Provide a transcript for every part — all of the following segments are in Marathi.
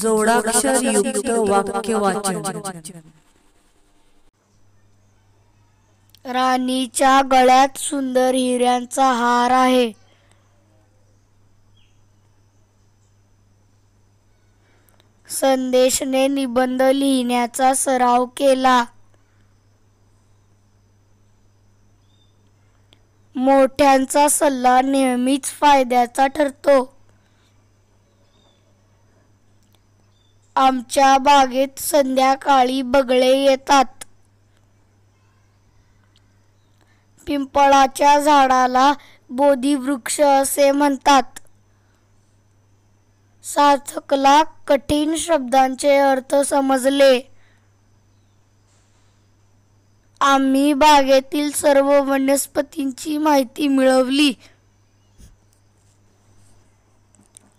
जोडाक्षर युक्त वाक्य वाचन. राणीच्या गळ्यात सुंदर हिऱ्यांचा हार आहे. संदेशने निबंध लिहिण्याचा सराव केला. मोठ्यांचा सल्ला नेहमीच फायद्याचा ठरतो. आमच्या बागेत संध्याकाळी बगळे येतात. पिंपळाच्या झाडाला बोधिवृक्ष असे म्हणतात. सार्थकला कठीण शब्दांचे अर्थ समजले. आम्ही बागेतील सर्व वनस्पतींची माहिती मिळवली.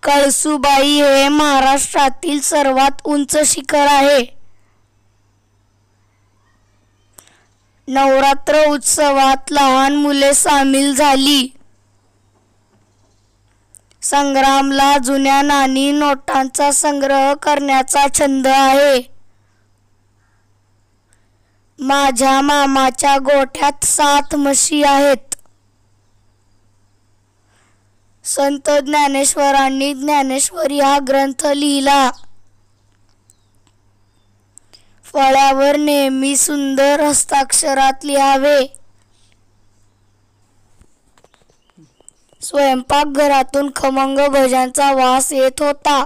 कळसुबाई हे महाराष्ट्रातील सर्वात उंच शिखर आहे. नवरात्र उत्सवात लहान मुले सामील झाली. संग्रामला जुन्या नाणी नोटांचा संग्रह करण्याचा छंद आहे. माझ्या मामाच्या गोठ्यात 7 म्हशी आहेत. संत ज्ञानेश्वरांनी ज्ञानेश्वरी हा ग्रंथ लिहिला. फळ्यावर नेहमी सुंदर हस्ताक्षरात लिहावे. स्वयंपाकघरातून खमंग भज्यांचा वास येत होता.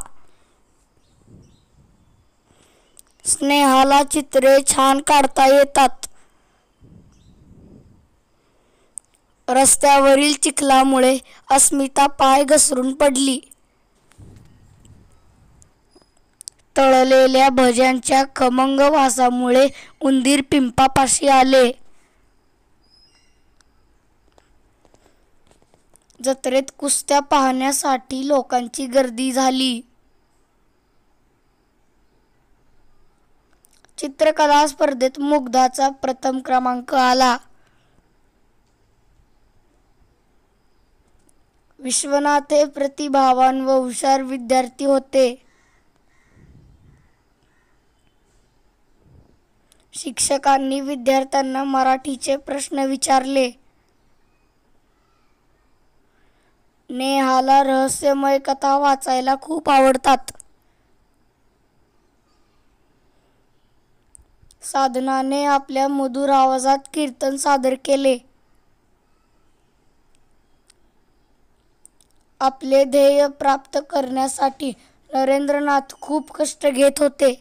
स्नेहाला चित्रे छान काढता येतात. रस्त्यावरील चिखलामुळे अस्मिता पाय घसरून पडली. तळलेल्या भज्यांच्या खमंग वासामुळे उंदीर पिंपापाशी आले. जत्रेत कुस्त्या पाहण्यासाठी लोकांची गर्दी झाली. चित्रकला स्पर्धेत मुग्धाचा प्रथम क्रमांक आला. विश्वनाथ हे प्रतिभावान व हुशार विद्यार्थी होते. शिक्षकांनी विद्यार्थ्यांना मराठीचे प्रश्न विचारले. नेहाला रहस्यमय कथा वाचायला खूप आवडतात. साधनाने आपल्या मधुर आवाजात कीर्तन सादर केले. आपले ध्येय प्राप्त करण्यासाठी नरेंद्रनाथ खूप कष्ट घेत होते.